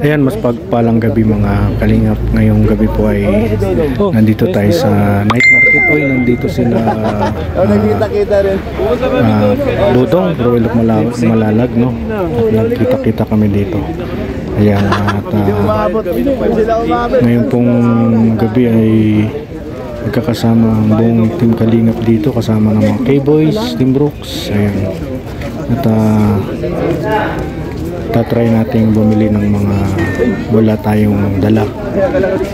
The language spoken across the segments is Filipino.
Ayan, mas pagpalang gabi mga kalingap. Ngayong gabi po ay nandito tayo sa night market. Oy, nandito sila Dudong, Royal Malalag, no? Nagkita-kita kami dito. Ayan, at ngayon pong gabi ay magkakasama ang buong Team Kalingap dito, kasama ng mga K-Boys, Team Brooks. Ayan. At tatry natin bumili ng mga wala tayong dala,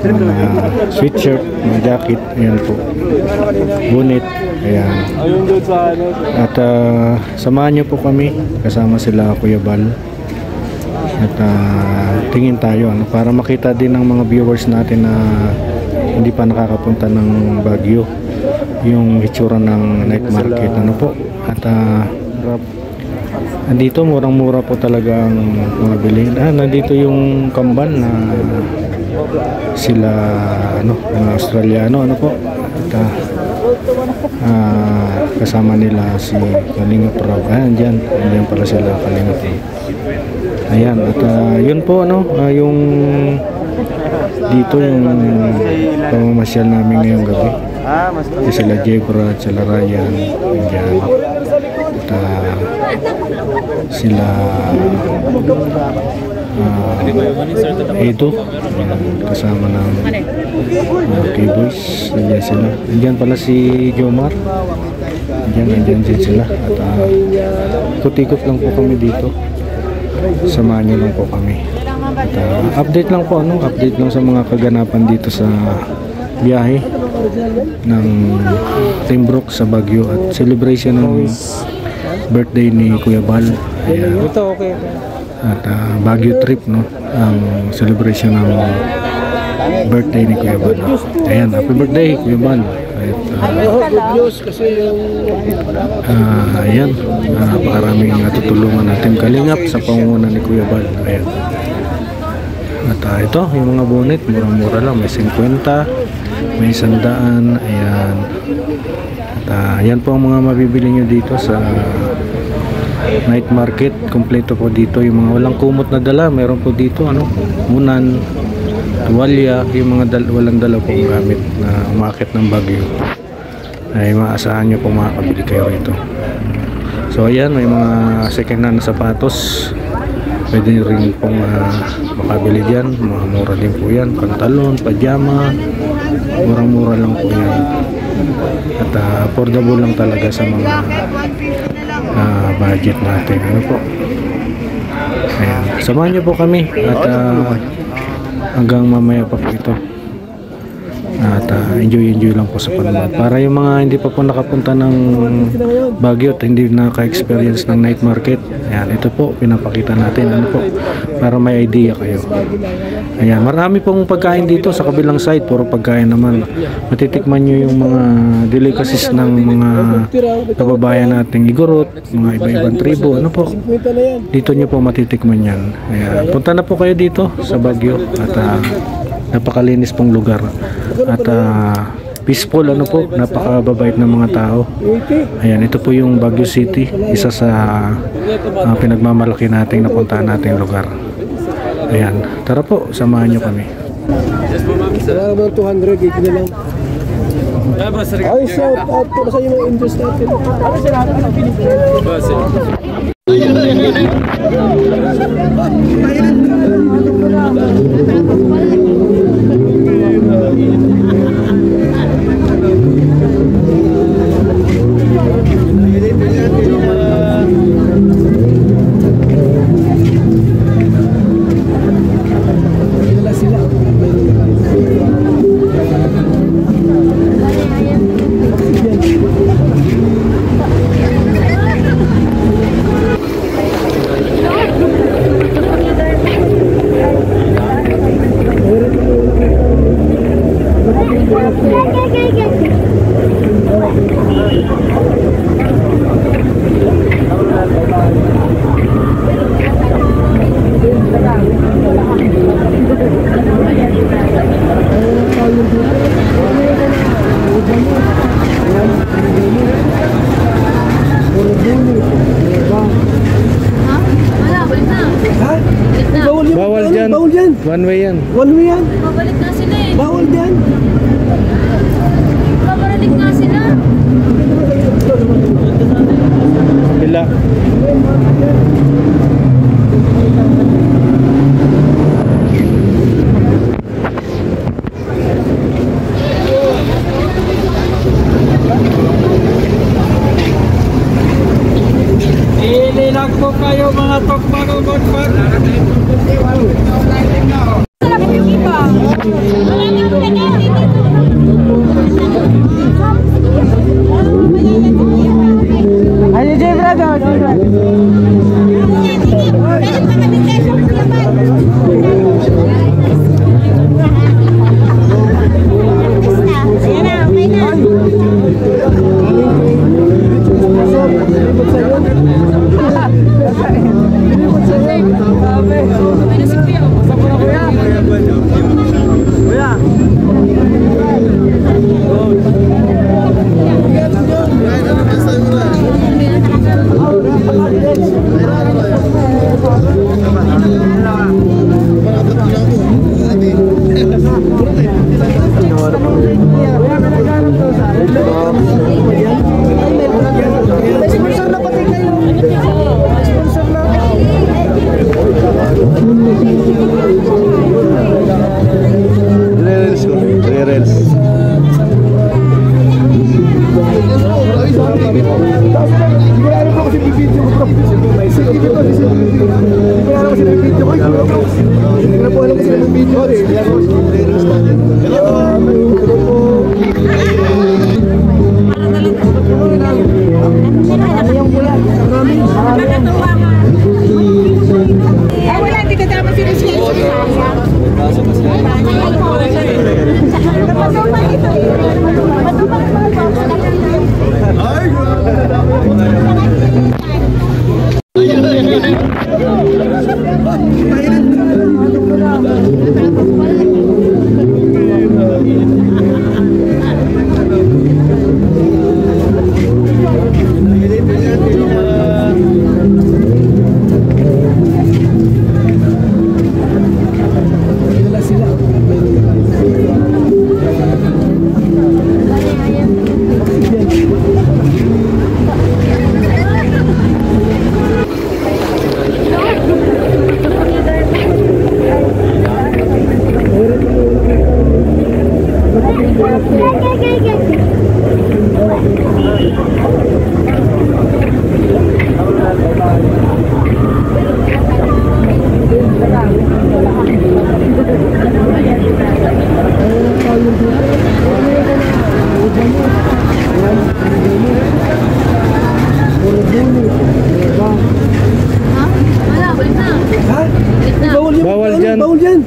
mga sweatshirt, mga jacket. Ayan po, bonnet. Ayan. At samahan nyo po kami, kasama sila Kuya Bal. At tingin tayo para makita din ng mga viewers natin na hindi pa nakakapunta ng Baguio yung itsura ng night market, ano po. At nandito murang-mura po talaga ang mga bilhin. Nandito yung kamban na sila mga Australiano, ano po. At kasama nila si Kalingap Raw. Diyan pala sila Kalingap. Ayan, at yun po yung dito yung pamamasyal namin ngayong gabi. Sila Jebra at sila Ryan. Ayan. At sila Edo, kasama ng K-Boys. Nandiyan sila. Nandiyan pala si Jomar. Nandiyan din sila. At ikot-ikot lang po kami dito. Samahan niyo lang po kami. At update lang po, update lang sa mga kaganapan dito sa biyahe ng Team Brooks sa Baguio at celebration ng birthday ni Kuya Bal. Ayan. At Baguio trip, ang celebration ng birthday ni Kuya Bal. Ayan, happy birthday Kuya Bal. Ayan, napakaraming natutulungan natin Kalingap sa pangunguna ni Kuya Bal. Ayan. At ito, yung mga bonnet, murang-mura lang. May 50, may 100. Ayan. At yan po ang mga mabibili nyo dito sa night market. Kompleto po dito. Yung mga walang kumot na dala, meron po dito, unan, tuwalya, yung mga walang dala pong gamit na umakit ng Baguio, ay maasahan nyo po makakabili kayo rito. So ayan, may mga second hand na sapatos, pwede rin pong makabili dyan. Mga mura din po yan, pantalon, pajama, murang-mura lang po yan. At affordable lang talaga sa mga budget natin, po. Ayan, samahan nyo po kami at hanggang mamaya pa po ito. At enjoy lang po sa panonood. Para yung mga hindi pa po nakapunta ng Baguio at hindi naka-experience ng night market, ayan, ito po pinapakita natin, po, para may idea kayo. Ayan, marami pong pagkain dito sa kabilang side, puro pagkain naman. Matitikman nyo yung mga delicacies ng mga kababayan nating Igorot, mga iba-ibang tribo, po. Dito nyo po matitikman yan. Ayan, punta na po kayo dito sa Baguio at napakalinis pong lugar at peaceful, po, napakababait ng mga tao. Ayan, ito po yung Baguio City, isa sa pinagmamalaki nating napuntahan nating lugar. Ayan, tara po, samahan nyo kami. Salamat, 200 gig na lang. Ay, shout out po sa mga interest natin. dyan. Bawal dyan. One way yan. One way yan. Babalik na sila eh. Bawal dyan. Babalik na sila. Pila. Ililag po kayo mga tokbago magpag. Ayo Jay brother.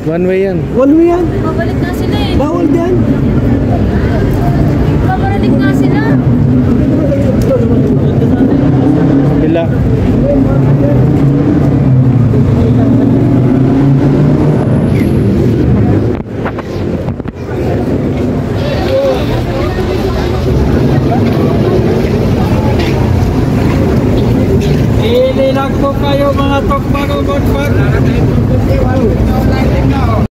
One way yan. One way yan. Babalik na sila eh. Bawal dyan. Babalik na sila. Pila. Ililag po kayo mga tokbago magpag.